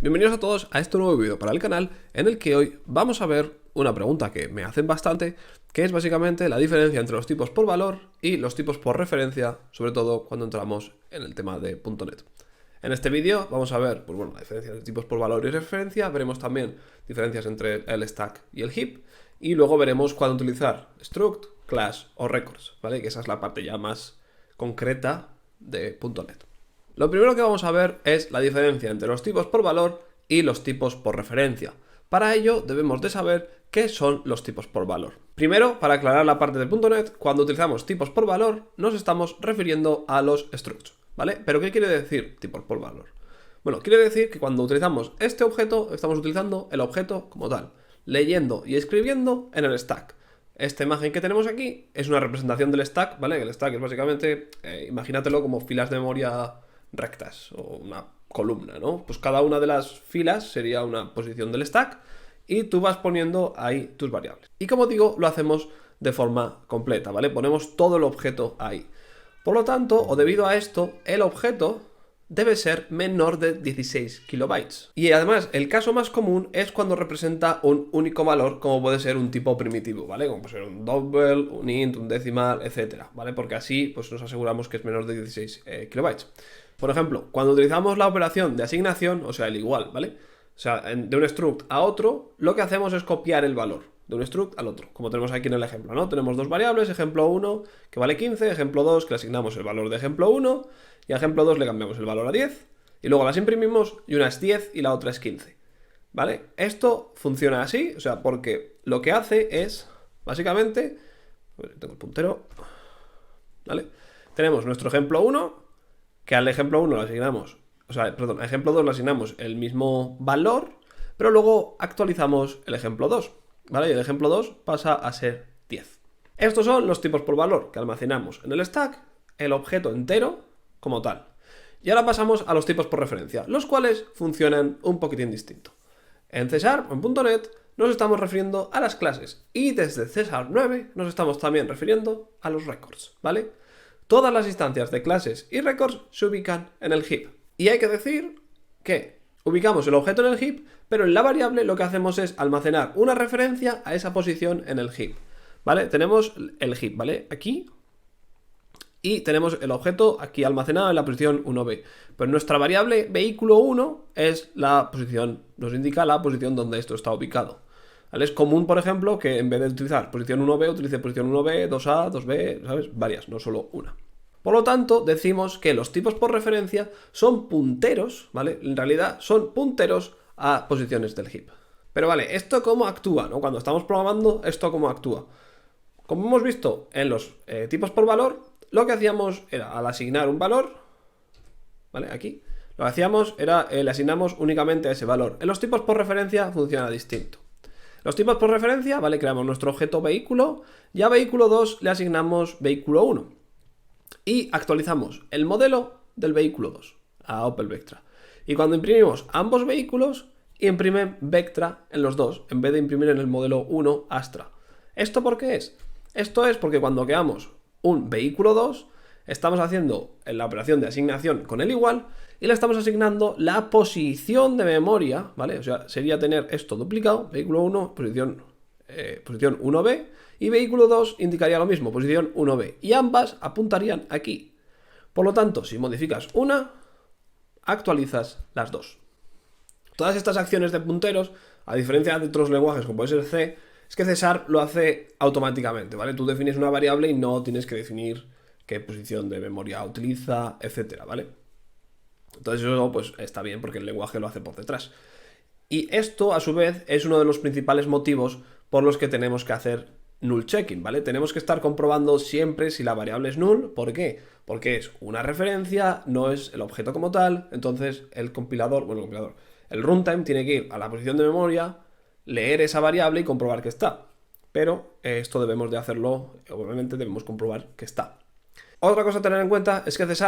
Bienvenidos a todos a este nuevo vídeo para el canal en el que hoy vamos a ver una pregunta que me hacen bastante, que es básicamente la diferencia entre los tipos por valor y los tipos por referencia, sobre todo cuando entramos en el tema de .NET. En este vídeo vamos a ver la diferencia entre tipos por valor y referencia, veremos también diferencias entre el stack y el heap, y luego veremos cuándo utilizar struct, class o records, ¿vale? Que esa es la parte ya más concreta de .NET. Lo primero que vamos a ver es la diferencia entre los tipos por valor y los tipos por referencia. Para ello debemos de saber qué son los tipos por valor. Primero, para aclarar la parte de .NET, cuando utilizamos tipos por valor nos estamos refiriendo a los structs, ¿vale? ¿Pero qué quiere decir tipos por valor? Bueno, quiere decir que cuando utilizamos este objeto estamos utilizando el objeto como tal, leyendo y escribiendo en el stack. Esta imagen que tenemos aquí es una representación del stack, ¿vale? El stack es básicamente, imagínatelo como filas de memoria rectas o una columna, ¿no? Pues cada una de las filas sería una posición del stack y tú vas poniendo ahí tus variables. Y como digo, lo hacemos de forma completa, ¿vale? Ponemos todo el objeto ahí. Por lo tanto, o debido a esto, el objeto debe ser menor de 16 kilobytes. Y además, el caso más común es cuando representa un único valor, como puede ser un tipo primitivo, ¿vale? Como puede ser un double, un int, un decimal, etcétera, ¿vale? Porque así pues nos aseguramos que es menor de 16 kilobytes. Por ejemplo, cuando utilizamos la operación de asignación, o sea, el igual, ¿vale? O sea, de un struct a otro, lo que hacemos es copiar el valor de un struct al otro, como tenemos aquí en el ejemplo, ¿no? Tenemos dos variables, ejemplo 1 que vale 15, ejemplo 2 que le asignamos el valor de ejemplo 1 y a ejemplo 2 le cambiamos el valor a 10 y luego las imprimimos y una es 10 y la otra es 15, ¿vale? Esto funciona así, o sea, porque lo que hace es, básicamente, tengo el puntero, ¿vale? Tenemos nuestro ejemplo 1, que al ejemplo 1 le asignamos, al ejemplo 2 le asignamos el mismo valor, pero luego actualizamos el ejemplo 2, ¿vale? Y el ejemplo 2 pasa a ser 10. Estos son los tipos por valor que almacenamos en el stack, el objeto entero como tal. Y ahora pasamos a los tipos por referencia, los cuales funcionan un poquitín distinto. En C# o en .NET nos estamos refiriendo a las clases y desde C# 9 nos estamos también refiriendo a los records, ¿vale? Todas las instancias de clases y records se ubican en el heap. Y hay que decir que ubicamos el objeto en el heap, pero en la variable lo que hacemos es almacenar una referencia a esa posición en el heap, ¿vale? Tenemos el heap, ¿vale? Aquí. Y tenemos el objeto aquí almacenado en la posición 1b. Pero nuestra variable vehículo 1 es la posición, nos indica la posición donde esto está ubicado. ¿Vale? Es común, por ejemplo, que en vez de utilizar posición 1b, utilice posición 1b, 2a, 2b, ¿sabes? Varias, no solo una. Por lo tanto, decimos que los tipos por referencia son punteros, ¿vale? En realidad son punteros a posiciones del heap. Pero vale, ¿esto cómo actúa, no? Cuando estamos programando, ¿esto cómo actúa? Como hemos visto en los tipos por valor, lo que hacíamos era, al asignar un valor, ¿vale? Aquí, lo que hacíamos era, le asignamos únicamente a ese valor. En los tipos por referencia funciona distinto. Los tipos por referencia, ¿vale? Creamos nuestro objeto vehículo y a vehículo 2 le asignamos vehículo 1. Y actualizamos el modelo del vehículo 2 a Opel Vectra. Y cuando imprimimos ambos vehículos, imprime Vectra en los dos, en vez de imprimir en el modelo 1 Astra. ¿Esto por qué es? Esto es porque cuando creamos un vehículo 2, estamos haciendo la operación de asignación con el igual y le estamos asignando la posición de memoria, ¿vale? O sea, sería tener esto duplicado, vehículo 1, posición 1b, y vehículo 2 indicaría lo mismo, posición 1b, y ambas apuntarían aquí. Por lo tanto, si modificas una, actualizas las dos. Todas estas acciones de punteros, a diferencia de otros lenguajes como puede ser C, es que C# lo hace automáticamente, ¿vale? Tú defines una variable y no tienes que definir qué posición de memoria utiliza, etcétera, ¿vale? Entonces eso pues está bien porque el lenguaje lo hace por detrás. Y esto, a su vez, es uno de los principales motivos por los que tenemos que hacer null checking, ¿vale? Tenemos que estar comprobando siempre si la variable es null. ¿Por qué? Porque es una referencia, no es el objeto como tal. Entonces el runtime tiene que ir a la posición de memoria, leer esa variable y comprobar que está. Pero esto debemos de hacerlo, obviamente debemos comprobar que está. Otra cosa a tener en cuenta es que C#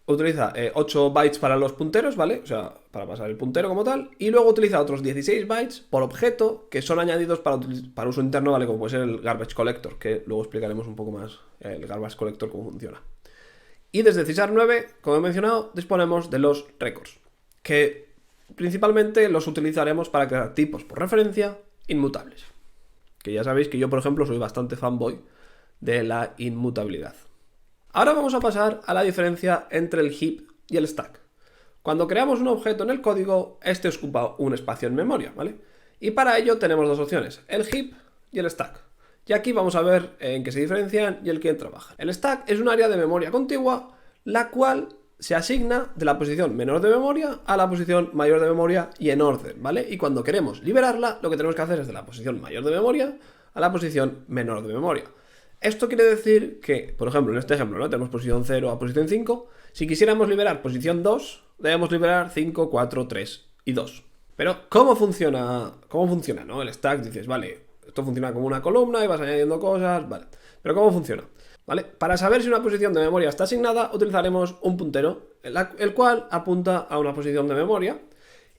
utiliza 8 bytes para los punteros, ¿vale? O sea, para pasar el puntero como tal. Y luego utiliza otros 16 bytes por objeto que son añadidos para uso interno, ¿vale? Como puede ser el garbage collector, que luego explicaremos un poco más el garbage collector cómo funciona. Y desde C# 9, como he mencionado, disponemos de los records, que principalmente los utilizaremos para crear tipos por referencia inmutables. Que ya sabéis que yo, por ejemplo, soy bastante fanboy de la inmutabilidad. Ahora vamos a pasar a la diferencia entre el heap y el stack. Cuando creamos un objeto en el código, este ocupa un espacio en memoria, ¿vale? Y para ello tenemos dos opciones, el heap y el stack. Y aquí vamos a ver en qué se diferencian y el que trabajan. El stack es un área de memoria contigua, la cual se asigna de la posición menor de memoria a la posición mayor de memoria y en orden, ¿vale? Y cuando queremos liberarla, lo que tenemos que hacer es de la posición mayor de memoria a la posición menor de memoria. Esto quiere decir que, por ejemplo, en este ejemplo, ¿no? Tenemos posición 0 a posición 5. Si quisiéramos liberar posición 2, debemos liberar 5, 4, 3 y 2. Pero, ¿cómo funciona, ¿no? El stack, dices, vale, esto funciona como una columna y vas añadiendo cosas, vale. Pero ¿cómo funciona? ¿Vale? Para saber si una posición de memoria está asignada, utilizaremos un puntero, el cual apunta a una posición de memoria.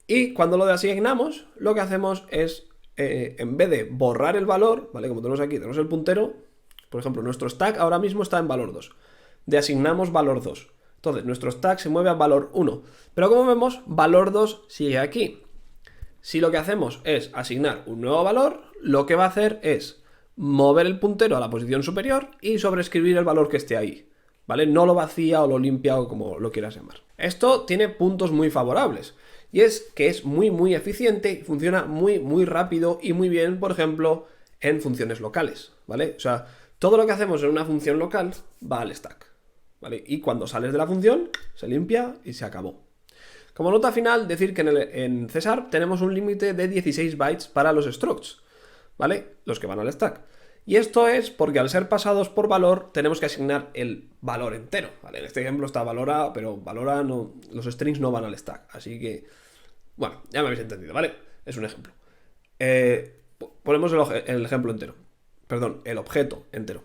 Y cuando lo asignamos, lo que hacemos es, en vez de borrar el valor, ¿vale? Como tenemos aquí, tenemos el puntero, por ejemplo, nuestro stack ahora mismo está en valor 2. Le asignamos valor 2. Entonces, nuestro stack se mueve a valor 1. Pero como vemos, valor 2 sigue aquí. Si lo que hacemos es asignar un nuevo valor, lo que va a hacer es mover el puntero a la posición superior y sobreescribir el valor que esté ahí, ¿vale? No lo vacía o lo limpia o como lo quieras llamar. Esto tiene puntos muy favorables y es que es muy eficiente y funciona muy rápido y muy bien, por ejemplo, en funciones locales, ¿vale? O sea, todo lo que hacemos en una función local va al stack, ¿vale? Y cuando sales de la función, se limpia y se acabó. Como nota final, decir que en C# tenemos un límite de 16 bytes para los structs, ¿vale? Los que van al stack. Y esto es porque al ser pasados por valor, tenemos que asignar el valor entero, ¿vale? En este ejemplo está valor A, pero valor A no, los strings no van al stack. Así que, bueno, ya me habéis entendido, ¿vale? Es un ejemplo. Ponemos el ejemplo entero. Perdón, el objeto entero.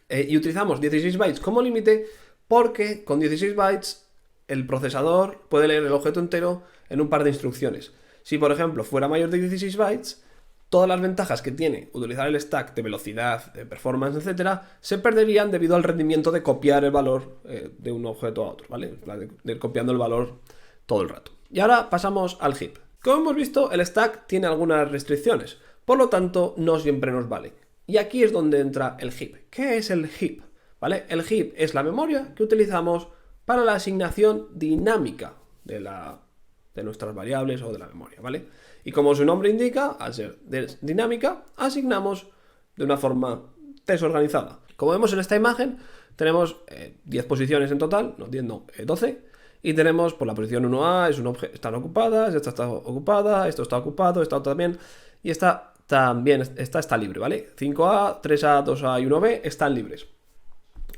Y utilizamos 16 bytes como límite porque con 16 bytes el procesador puede leer el objeto entero en un par de instrucciones. Si, por ejemplo, fuera mayor de 16 bytes, todas las ventajas que tiene utilizar el stack de velocidad, de performance, etcétera, se perderían debido al rendimiento de copiar el valor de un objeto a otro, ¿vale? De ir copiando el valor todo el rato. Y ahora pasamos al heap. Como hemos visto, el stack tiene algunas restricciones, por lo tanto, no siempre nos vale. Y aquí es donde entra el heap. ¿Qué es el heap? ¿Vale? El heap es la memoria que utilizamos para la asignación dinámica de nuestras variables o de la memoria, ¿vale? Y como su nombre indica, al ser dinámica, asignamos de una forma desorganizada. Como vemos en esta imagen, tenemos 10 posiciones en total, no 10, no, 12, y tenemos por la posición 1A, están ocupadas, esta está ocupada, esto está ocupado, esta también, y esta también, esta está libre, ¿vale? 5A, 3A, 2A y 1B están libres.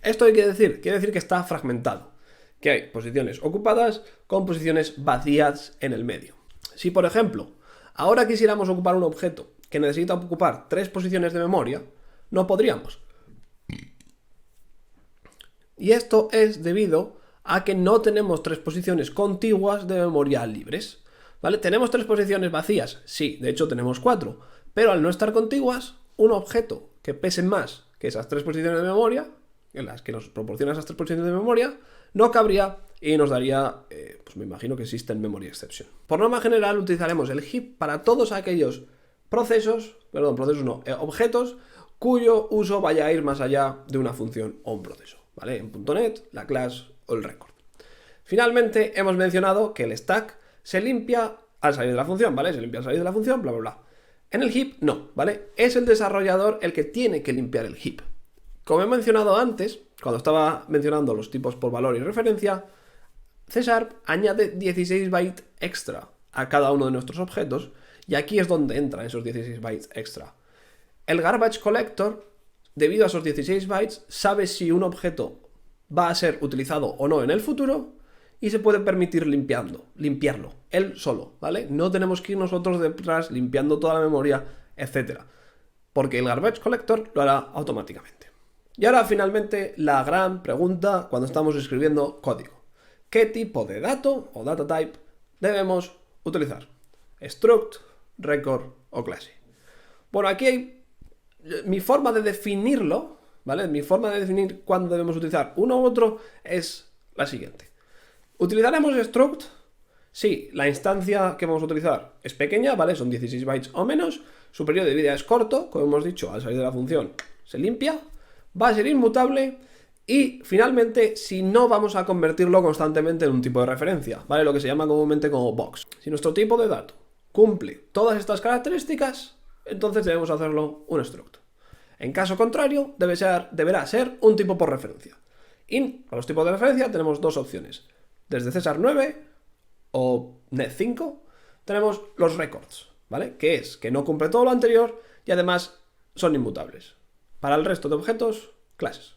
¿Esto qué quiere decir? Quiere decir que está fragmentado, que hay posiciones ocupadas con posiciones vacías en el medio. Si, por ejemplo, ahora quisiéramos ocupar un objeto que necesita ocupar 3 posiciones de memoria, no podríamos. Y esto es debido a que no tenemos 3 posiciones contiguas de memoria libres, ¿vale? ¿Tenemos 3 posiciones vacías? Sí, de hecho tenemos 4, pero al no estar contiguas, un objeto que pese más que esas 3 posiciones de memoria, en las que nos proporciona esas 3 posiciones de memoria, no cabría y nos daría, pues me imagino que existe en memory exception. Por norma general utilizaremos el heap para todos aquellos objetos cuyo uso vaya a ir más allá de una función o un proceso, ¿vale? En .NET, la class o el record. Finalmente hemos mencionado que el stack se limpia al salir de la función, ¿vale? Se limpia al salir de la función, bla, bla, bla. En el heap no, ¿vale? Es el desarrollador el que tiene que limpiar el heap. Como he mencionado antes, cuando estaba mencionando los tipos por valor y referencia, C# añade 16 bytes extra a cada uno de nuestros objetos y aquí es donde entran esos 16 bytes extra. El garbage collector, debido a esos 16 bytes, sabe si un objeto va a ser utilizado o no en el futuro y se puede permitir limpiarlo, él solo, ¿vale? No tenemos que ir nosotros detrás limpiando toda la memoria, etc. Porque el garbage collector lo hará automáticamente. Y ahora finalmente la gran pregunta cuando estamos escribiendo código. ¿Qué tipo de dato o data type debemos utilizar? ¿Struct, record o clase? Bueno, aquí hay mi forma de definirlo, ¿vale? Mi forma de definir cuándo debemos utilizar uno u otro es la siguiente. Utilizaremos struct Si la instancia que vamos a utilizar es pequeña, ¿vale? Son 16 bytes o menos, su periodo de vida es corto, como hemos dicho, al salir de la función se limpia, va a ser inmutable y finalmente si no vamos a convertirlo constantemente en un tipo de referencia, ¿vale? Lo que se llama comúnmente como box. Si nuestro tipo de dato cumple todas estas características, entonces debemos hacerlo un struct. En caso contrario, deberá ser un tipo por referencia. Y para los tipos de referencia tenemos dos opciones. Desde César 9 o Net 5 tenemos los records, ¿vale? Que es que no cumple todo lo anterior y además son inmutables. Para el resto de objetos, clases.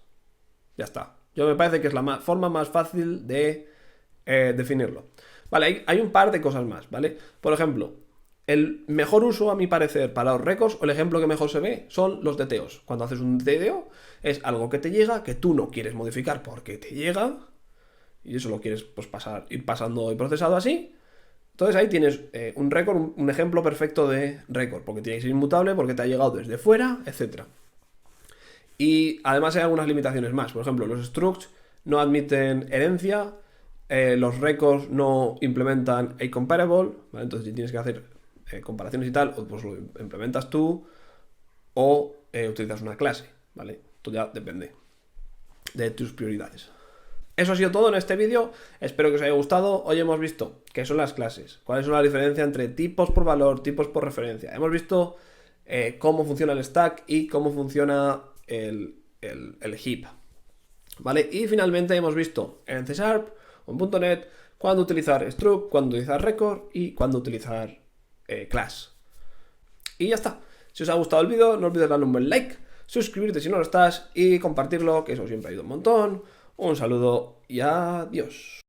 Ya está. Yo me parece que es la forma más fácil de definirlo. Vale, hay un par de cosas más, ¿vale? Por ejemplo, el mejor uso, a mi parecer, para los records, o el ejemplo que mejor se ve, son los DTOs. Cuando haces un DTO, es algo que te llega, que tú no quieres modificar porque te llega, y eso lo quieres pues, ir pasando y procesado así. Entonces ahí tienes un record, un ejemplo perfecto de record, porque tiene que ser inmutable, porque te ha llegado desde fuera, etc. Y además hay algunas limitaciones más. Por ejemplo, los structs no admiten herencia, los records no implementan a-comparable, ¿vale? Entonces si tienes que hacer comparaciones y tal, o pues lo implementas tú o utilizas una clase, ¿vale? Esto ya depende de tus prioridades. Eso ha sido todo en este vídeo, espero que os haya gustado. Hoy hemos visto qué son las clases, cuáles son las diferencias entre tipos por valor, tipos por referencia. Hemos visto cómo funciona el stack y cómo funciona el heap, ¿vale? Y finalmente hemos visto en C# o en .NET cuándo utilizar struct, cuándo utilizar record y cuándo utilizar class. Y ya está. Si os ha gustado el vídeo, no olvides darle un buen like, suscribirte si no lo estás y compartirlo, que eso siempre ayuda un montón. Un saludo y adiós.